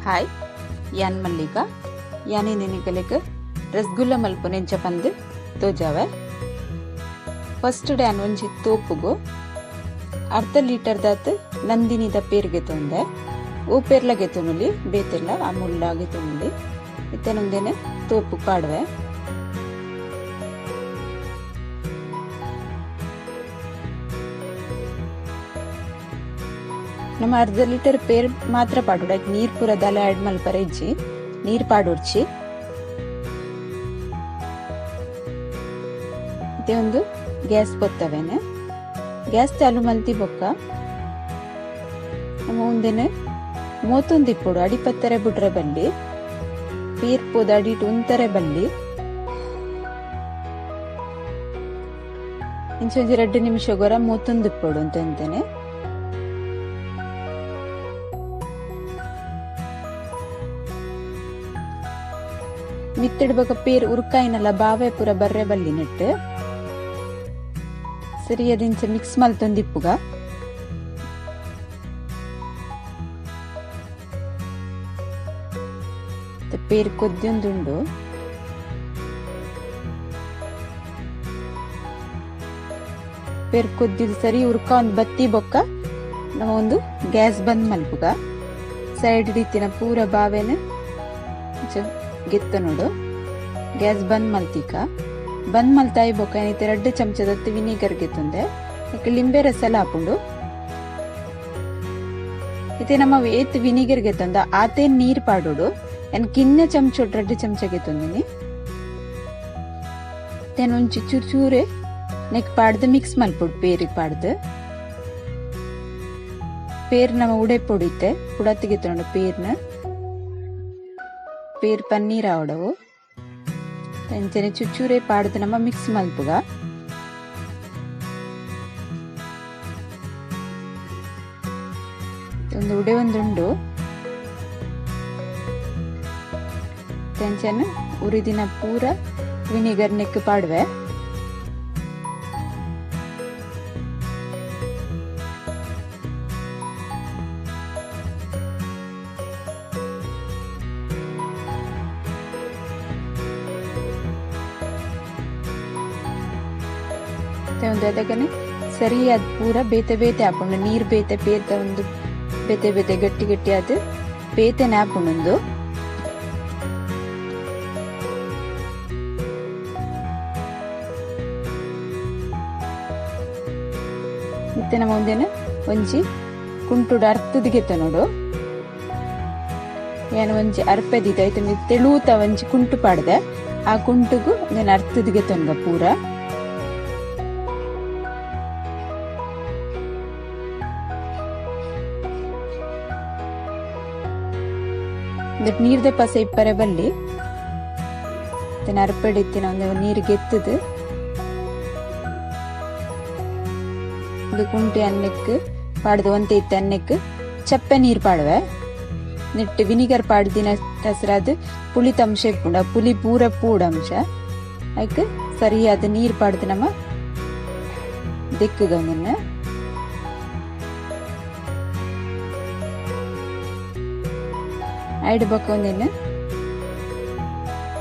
Hi ಯಾನ್ ಮಲ್ಲಿಕಾ ಯಾನಿ ನಿನಗಲೆಗ್ ರಸಗುಲ್ಲ ಮಲ್ಪುನೆಂಚ ಪಂದ್ ತೋಜಾವೆ. First day ಒಂಜಿ ತೋಪುಗು ಅರ್ಧ ಲೀಟರ್ ದಾತ್ ನಂದಿನಿದ ಪೇರ್ಗೆ ತೊಂದೆ ಓ ಪೇರ್ಲಗೆ ತೊನುಲಿ ಬೇತೆಲ್ಲ ಅಮೂಲ್ಲಾಗೆ ತೊನುಲಿ ಇತ್ತನೊಂದೇನೆ ತೋಪು ಪಾಡ್ವೆ. ನಮ್ಮ ಅರ್ಧ ಲೀಟರ್ ಪೇರ್ ಮಾತ್ರ ಪಾಡೋಡ ನೀರ್ ಪೂರ ದಲ ಆಡ್ ಮಲ್ಪರ ಇಜ್ಜಿ ನೀರ್ ಪಾಡೋಡ್ಚಿ ಇತ್ತೆ ಒಂದು ಗ್ಯಾಸ್ ಬತ್ತವೇನೆ ಗ್ಯಾಸ್ ಚಾಲು ಮಲ್ತಿ ಬೊಕ್ಕ ನಮ್ಮ ಒಂದೇನೆ ಮೂವತ್ತೊಂದು ಇಪ್ಪಡು ಅಡಿಪತ್ತರೆ ಬಿಟ್ರೆ ಬಲ್ಲಿ ಪೇರ್ ಪೋದ ಅಡಿಟ್ ಒಂದರೆ ಬಲ್ಲಿ ಇಂಚೊಂಜಿ 2 ನಿಮಿಷ ಗೊರ 31 ಇಪ್ಪಡು ಅಂತ ಅಂತೇನೆ. ಮಿತ್ತಿಡ್ಬೇಕ ಪೇರ್ ಉರ್ಕಾಯಿನಲ್ಲ ಬಾವೆ ಪೂರ ಬರ್ರೆ ಬಲ್ಲಿ ನೆಟ್ ಸರಿ ಅದಿಂಚ ಮಿಕ್ಸ್ ಮಲ್ತೊಂದಿಪ್ಪುಗ ಪೇರ್ ಕೊದ್ದೊಂದುಂಡು ಪೇರ್ ಕೊದ್ದಿದ್ ಸರಿ ಉರ್ಕ ಒಂದ್ ಬತ್ತಿ ಬೊಕ್ಕ ನಾವು ಒಂದು ಗ್ಯಾಸ್ ಬಂದ್ ಮಲ್ಪುಗ ಸೈಡ್ ರೀತಿನ ಪೂರ ಬಾವೆನ ಗೆತ್ತ ನೋಡು ಗ್ಯಾಸ್ ಬಂದ್ ಮಲ್ತಿಕ ಬಂದ್ ಮಲ್ತಾಯಿ ಬೊಕ್ಕ ಏನೈತೆ 2 ಚಮಚದತ್ತು ವಿನಿಗರ್ ಗೆತ್ತುಂದೆ ಲಿಂಬೆ ರಸ ಎಲ್ಲ ಹಾಕೊಂಡು ಇತ್ತೆ ನಮ್ಮ ಏತ್ ವಿನಿಗರ್ ಗೆತ್ತಂದ ಆತೆ ನೀರ್ ಪಾಡೋಡು ಏನ್ ಕಿನ್ನ ಚಮಚ 2 ಚಮಚ ಗೆತ್ತೊಂದಿನಿ ತೇನ್ ಒಂಚಿ ಚೂರೆ ನೆಕ್ ಪಾಡ್ದು ಮಿಕ್ಸ್ ಮಲ್ಪೊಡು ಪೇರಿಗೆ ಪಾಡ್ದು ಪೇರ್ ನಮ್ಮ ಉಡೆ ಪೊಡಿತೆ ಪುಡತ್ತಿಗೆ ತೊಂಡು ಪೇರ್ ಪನ್ನೀರ್ ಆವಡವು ಎಂಚನೆ ಚುಚ್ಚೂರೆ ಪಾಡ್ದು ನಮ್ಮ ಮಿಕ್ಸ್ ಮಲ್ಪುಗ ಒಂದು ಉಡೆ ಒಂದುಂಡು ತೆಂಚನ ಉರಿದಿನ ಪೂರ ವಿನಿಗರ್ ನೆಕ್ ಪಾಡ್ವೆ. ಅದಕ್ಕನೆ ಸರಿ ಅದ್ ಪೂರ ಬೇತೆ ಬೇತೆ ಹಾಕೊಂಡು ನೀರ್ ಬೇತೆ ಬೇತೆ ಒಂದು ಬೇತೆ ಬೇತೆ ಗಟ್ಟಿ ಗಟ್ಟಿ ಅದು ಬೇತೆನೆ ಹಾಕೊಂಡು ಮತ್ತೆ ನಮ್ಮ ಒಂದೇನ ಒಂಜಿ ಕುಂಟುಡ ಅರ್ಥದಿಗೆತ್ತ ನೋಡು ಏನು ಒಂಜಿ ಅರ್ಪದಿದೆ ಆಯ್ತು ತೆಳುತ ಒಂಜಿ ಕುಂಟು ಪಾಡ್ದೆ ಆ ಕುಂಟುಗು నేను ಅರ್ಥದಿಗೆತ್ತೊನ್ಗ ಪೂರ ನೀರ್ದ ಪಸ ಇಪ್ಪರೆ ಬಲ್ಲಿ ಅರ್ಪಡಿತ್ತಿನ ಒಂದು ನೀರು ಗೆತ್ತದು ಒಂದು ಕುಂಟೆ ಅನ್ನಕ್ಕೆ ಪಾಡ್ದು ಒಂತೆ ಇತ್ತ ಅನ್ನಕ್ಕೆ ಚಪ್ಪೆ ನೀರ್ ಪಾಡ್ವೆ ನೆಟ್ಟು ವಿನಿಗರ್ ಪಾಡ್ದಿನ ಹೆಸರಾದ ಪುಳಿ ತಂಶ ಇಪ್ಪುಂಡ ಪುಳಿ ಪೂರ ಪೂಡಂಶ ಅದಕ್ಕೆ ಸರಿಯಾದ ನೀರ್ ಪಾಡ್ದು ನಮ್ಮ ದಿಕ್ಕುಗನ್ನ ಐಡ್ ಬಕ್ಕ ಒಂದೇನು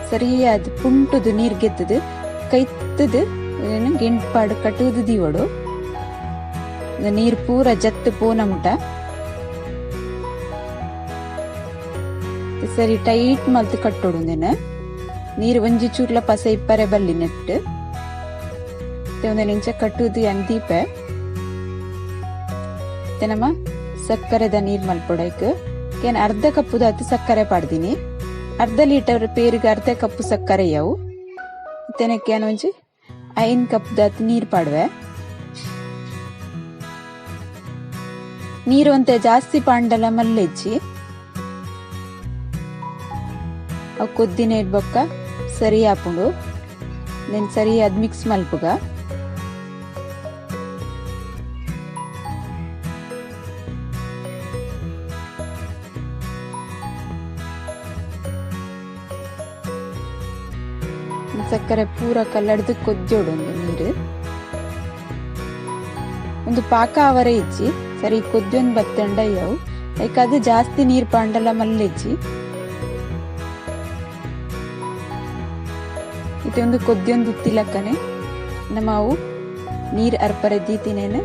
ಸರಿಯಾದ ಪುಂಟುದು ನೀರ್ ಗೆತ್ತದು ಕೈತ್ತದು ಗೆಂಟ್ಪಾಡು ಕಟ್ಟುವುದು ದೀವಡು ನೀರ್ ಪೂರ ಜತ್ತು ಪೋನ ಮುಟ ಸರಿ ಟೈಟ್ ಮಲ್ತು ಕಟ್ಟೋಡು ನೀರು ಒಂಜಿ ಚೂರ್ಲ ಪಸ ಇಪ್ಪರೆ ಬಲ್ಲಿ ನೆಟ್ ಒಂದ ಕಟ್ಟುದು ಅಂದೀಪೆ ನಮ್ಮ ಸಕ್ಕರೆದ ನೀರ್ ಮಲ್ಪೊಡಕ್ ಏನ್ ಅರ್ಧ ಕಪ್ಪುದ ಹತ್ತು ಸಕ್ಕರೆ ಪಾಡ್ದೀನಿ ಅರ್ಧ ಲೀಟರ್ ಪೇರಿಗೆ ಅರ್ಧ ಕಪ್ಪು ಸಕ್ಕರೆ ಯಾವು ತೆನಕ್ಕೆ ಒಂಜಿ 5 ಕಪ್ದ ಹತ್ತು ನೀರ್ ಪಾಡ್ವೆ. ನೀರು ಅಂತೆ ಜಾಸ್ತಿ ಪಾಂಡಲ ಮಲ್ಲೆಜ್ಜಿ ಅವು ಕೊದ್ದಿನ ಇಡ್ಬೊಕ್ಕ ಸರಿ ಹಾಕೊಂಡು ನೆನ್ ಸರಿ ಅದ್ ಮಿಕ್ಸ್ ಮಲ್ಪುಗ ಸಕ್ಕರೆ ಪೂರ ಕಲ್ಲಡ್ದು ಕೊಜ್ಜೋಡೊಂದು ನೀರು ಒಂದು ಪಾಕ ಅವರ ಇಜ್ಜಿ ಸರಿ ಕೊದ್ದೊಂದು ಬತ್ತಂಡ ಅವು ಯಾಕಂದ್ರೆ ಜಾಸ್ತಿ ನೀರ್ ಪಾಂಡಲ ಮಲ್ಲೆಜ್ಜಿ ಇದೊಂದು ಕೊದ್ದಿಯೊಂದು ಉತ್ತಿಲಕ್ಕನೆ ನಮ್ಮವು ನೀರ್ ಅರ್ಪರೆ ದೀತಿನೇನ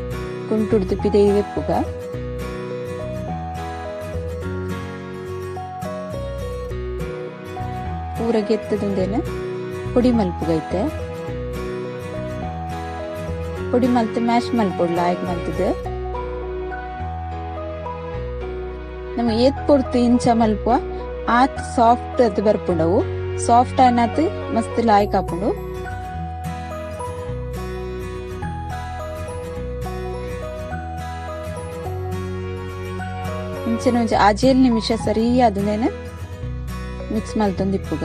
ಕುಂಟುಡ್ದು ಪಿದೆ ಇವೆಪ್ಪುಗ ಪೂರ ಗೆತ್ತದೊಂದೇನ ಪುಡಿ ಮಲ್ಪುಗೈತೆ ಪುಡಿ ಮಲ್ತು ಮ್ಯಾಶ್ ಮಲ್ಪೊಡ್ಲ ಆಯ್ಕೆ ಮಲ್ತದ ನಮ್ಮ ಏತ್ ಪೊರ್ತು ಇಂಚ ಮಲ್ಪುವ ಆತ್ ಸಾಫ್ಟ್ ಅದ್ ಬರ್ಪುಂಡವು ಸಾಫ್ಟ್ ಅನ್ನತ್ ಮಸ್ತ್ ಲಾಯ್ಕ್ ಹಾಪುಂಡು ಇಂಚನ ಒಂಚ ಆಜೇಲ್ ನಿಮಿಷ ಸರಿ ಅದನ್ನೇನ ಮಿಕ್ಸ್ ಮಲ್ತೊಂದಿಪ್ಪುಗ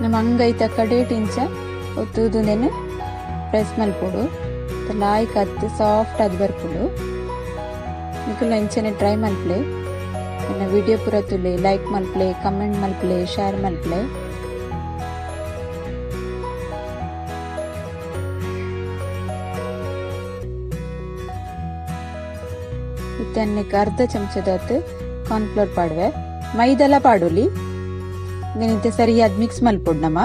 ನಮ್ಮ ಅಂಗೈತ ಕಡೇಟ್ ಇಂಚ ಒತ್ತುದನೇನು ಪ್ರೆಸ್ ಮಲ್ಪೊಡು ಲಾಯ್ಕ್ ಅತ್ತು ಸಾಫ್ಟ್ ಅದು ಬರ್ಪುಡು ನಿಕುಲ ಇಂಚನೆ ಟ್ರೈ ಮಲ್ಪ್ಲೆ ನನ್ನ ವಿಡಿಯೋ ಪೂರ ತುಲೆ ಲೈಕ್ ಮಲ್ಪ್ಲೆ ಕಮೆಂಟ್ ಮಲ್ಪ್ಲೆ ಶೇರ್ ಮಲ್ಪ್ಲೆ ಇತ್ತನ್ನಕ್ಕೆ ಅರ್ಧ ಚಮಚದ ಕಾರ್ನ್ಫ್ಲವರ್ ಪಾಡುವೆ ಮೈದೆಲ್ಲ ಪಾಡೋಲಿ ಇಂತೆ ಸರಿಯಾದ ಮಿಕ್ಸ್ ಮಲ್ಪೊಡ್ ನಮ್ಮ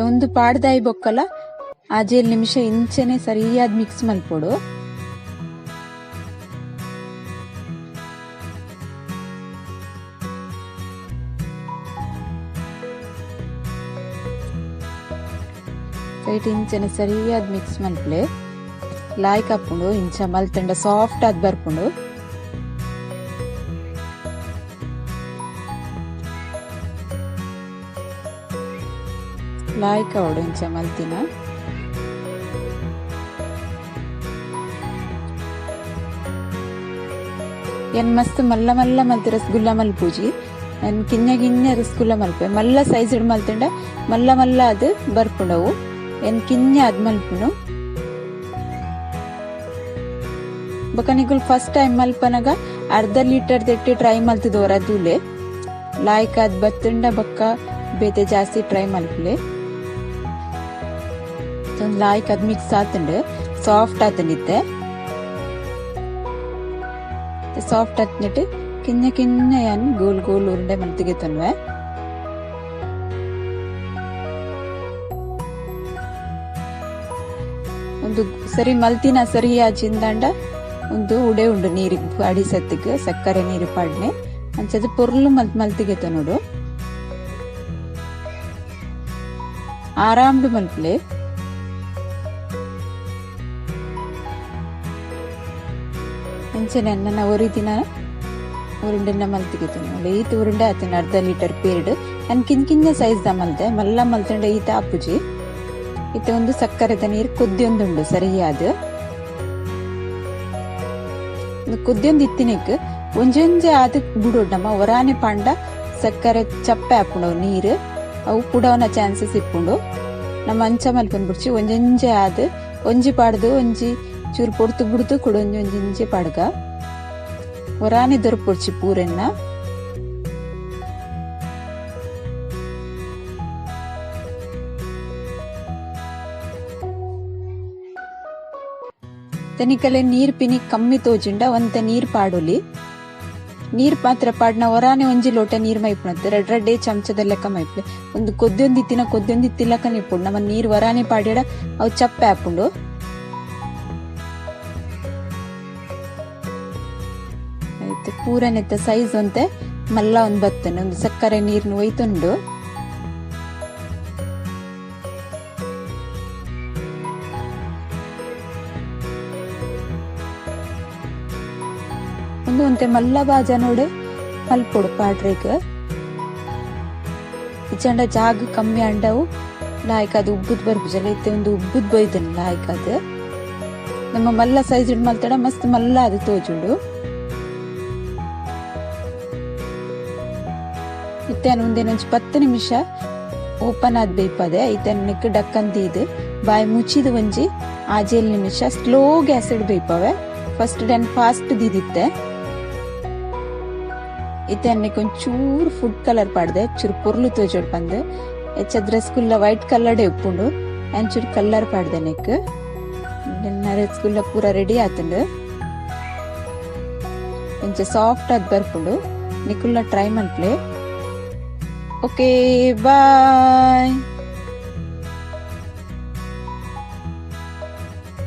ಒಂದು ಪಾಡ್ದಾಯಿ ಬೊಕ್ಕಲ ಆಜೇಲ್ ನಿಮಿಷ ಇಂಚೆನೆ ಸರಿಯಾದ ಮಿಕ್ಸ್ ಮಲ್ಪೊಡು ಇಂಚನೆ ಸರಿಯಾದ ಮಿಕ್ಸ್ ಮಲ್ಪ್ಲೆ ಲಾಯ್ಕ್ ಹಾಪುಂಡು ಇಂಚ ಮಲ್ತಂಡ ಸಾಫ್ಟ್ ಆದ್ ಬರ್ಪುಂಡು ಲಾಯ್ಕ್ ಅವಡು ಇಂಚ ಮಲ್ತಿನ ಏನ್ ಮಸ್ತ್ ಮಲ್ಲ ಮಲ್ಲ ಮಲ್ತಿ ರಸಗುಲ್ಲ ಮಲ್ಪೂಜಿ ನನ್ ಕಿನ್ನೆ ರಸಗುಲ್ಲ ಮಲ್ಪೆ ಮಲ್ಲ ಸೈಜ್ ಇಡ್ ಮಲ್ತಂಡ ಮಲ್ಲ ಮಲ್ಲ ಅದು ಬರ್ಪುಂಡವು ಏನ್ ಕಿನ್ನೆ ಅದ್ ಮಲ್ಪುನು ಬೊಕ ನಿಗುಲ್ ಫಸ್ಟ್ ಟೈಮ್ ಮಲ್ಪನಗ ಅರ್ಧ ಲೀಟರ್ ದೆಟ್ಟಿ ಟ್ರೈ ಮಲ್ತದೋರ ದೂಲೆ ಲಾಯ್ಕ್ ಅದ್ ಬತ್ತಂಡ ಬೊಕ್ಕ ಬೇತೆ ಜಾಸ್ತಿ ಟ್ರೈ ಮಲ್ಪಲೆ ಲಾಯ್ಕ್ ಅದ್ ಮಿಕ್ಸ್ ಆತಂಡು ಸಾಫ್ಟ್ ಆತಂಡಿತ್ತೆ ಸಾಫ್ಟ್ ಆತ್ನಿಟ್ಟು ಕಿನ್ನೆ ಕಿನ್ನೆ ಯಾನ್ ಗೋಲ್ ಗೋಲ್ ಉರುಂಡೆ ಮಲ್ತಿಗೆ ತನ್ವೆ ಒಂದು ಸರಿ ಮಲ್ತಿನ ಸರಿ ಆಚಿಂದಾಂಡ ಒಂದು ಉಡೆ ಉಂಡು ನೀರಿಗೆ ಅಡಿಸತ್ತಿಗೆ ಸಕ್ಕರೆ ನೀರು ಪಾಡ್ನೆ ಅಂಚದ ಪೊರ್ಲು ಮಲ್ತಿಗೆತ ನೋಡು ಆರಾಮ್ಡು ಮಲ್ಪಲೆ ಎಂಚನೆ ನನ್ನ ಒರಿ ದಿನ ಉರುಂಡೆನ ಮಲ್ತಿಗೆತ ನೋಡು ಈತ ಉರುಂಡೆ ಆತನ ಅರ್ಧ ಲೀಟರ್ ಪೀರಿಯಡ್ ನನ್ ಕಿನ್ನೆ ಸೈಜ್ ದ ಮಲ್ತೆ ಮಲ್ಲ ಮಲ್ತಂಡ ಈತ ಅಪ್ಪುಜಿ ಈತ ಒಂದು ಸಕ್ಕರೆದ ನೀರು ಕುದ್ದಿಯೊಂದುಂಡು ಸರಿಯಾದ ಕುದ್ದಿಯೊಂದು ಇತ್ತಿನಕ್ ಒಂಜೊಂಜೆ ಆದ ಬುಡೊಡ್ಡಮ್ಮ ಒರಾನೆ ಪಾಂಡ ಸಕ್ಕರೆ ಚಪ್ಪೆ ಹಾಪುಂಡು ನೀರು ಅವು ಪುಡವನ ಚಾನ್ಸಸ್ ಇಪ್ಪುಂಡು ನಮ್ಮ ಅಂಚ ಮಲ್ಪನ್ ಬಿಡ್ಚಿ ಒಂಜೊಂಜೆ ಆದ ಒಂಜಿ ಪಾಡ್ದು ಒಂಜಿ ಚೂರು ಪೊಡ್ತು ಬಿಡ್ತು ಕೂಡ ಒಂಜೊಂಜಿ ಪಾಡ್ಗ ಒರಾನೆ ದೊರಪುಡ್ಚಿ ಪೂರೆನ್ನ ತನಿಕಲೆ ನೀರ್ ಪಿನಿ ಕಮ್ಮಿ ತೋಜಿಂಡ ಒಂತ ನೀರ್ ಪಾಡೋಲಿ ನೀರ್ ಪಾತ್ರ ಪಾಡ್ನ ಒರಾನೆ ಒಂಜಿ ಲೋಟ ನೀರ್ ಮೈಪುಣತ್ತೆ ರಡ್ರಡ್ಡೆ ಚಮಚದ ಲೆಕ್ಕ ಮೈಪ್ಲೆ ಒಂದು ಕೊದ್ದೊಂದಿತ್ತಿಲಕ ನಿಪ್ಪುಂಡು ನಮ್ಮ ನೀರ್ ಒರಾನೆ ಪಾಡ್ಯಡ ಅವು ಚಪ್ಪೆ ಹಾಪುಂಡು ಆಯ್ತು ಪೂರನೆತ್ತ ಸೈಜ್ ಒಂತೆ ಮಲ್ಲ ಒಂದ್ ಬತ್ತನೆ ಒಂದು ಸಕ್ಕರೆ ನೀರ್ನು ಒಯ್ತುಂಡು ಒಂದು ಒಂತೆ ಮಲ್ಲ ಬಾಜ ನೋಡೆ ಮಲ್ಪೊಡು ಪಾಡ್ರೇಗ ಇಚಂಡ ಜಾಗ ಕಮ್ಮಿ ಅಂಡವು ಲಾಯ್ಕ್ ಅದು ಉಬ್ಬುದ್ ಬರ್ಬುಜಲ್ಲ ಇತ್ತೆ ಒಂದು ಉಬ್ಬುದ್ ಬೈದನ್ ಲಾಯ್ಕ್ ಅದು ನಮ್ಮ ಮಲ್ಲ ಸೈಜ್ ಇಡ್ ಮಲ್ತಡ ಮಸ್ತ್ ಮಲ್ಲ ಅದು ತೋಜುಂಡು ಇತ್ತೇನು ಒಂದೇನೊಂಚು 10 ನಿಮಿಷ ಓಪನ್ ಆದ್ ಬೇಯ್ಪದೆ ಐತನ್ನಕ್ಕೆ ಡಕ್ಕಂತೀದು ಬಾಯಿ ಮುಚ್ಚಿದ ಒಂಜಿ 6 ನಿಮಿಷ ಸ್ಲೋ ಗ್ಯಾಸ್ ಇಡ್ ಬೇಯ್ಪವೆ ಫಸ್ಟ್ ಡನ್ ಫಾಸ್ಟ್ ದಿದಿತ್ತೆ ಇತ್ತೆ ಒಂಚೂರು ಫುಡ್ ಕಲರ್ ಪಾಡ್ದೆ ಚೂರು ಪೊರ್ಲು ತೋಜೋಡ್ ಬಂದು ಹೆಚ್ಚ ಡ್ರೆಸ್ಗುಲ್ಲ ವೈಟ್ ಕಲರ್ಡೆ ಉಪ್ಪುಂಡು ಅಂಚೂರು ಕಲರ್ ಪಾಡ್ದೆ ನೆಕ್ ಸ್ಕೂಲ್ಲ ಪೂರ ರೆಡಿ ಆತುಂಡು కొంచెం సాఫ్ట్ అది బర్పుండు నికుల్లా ట్రై మన్ప్లే ఓకే బాయ్.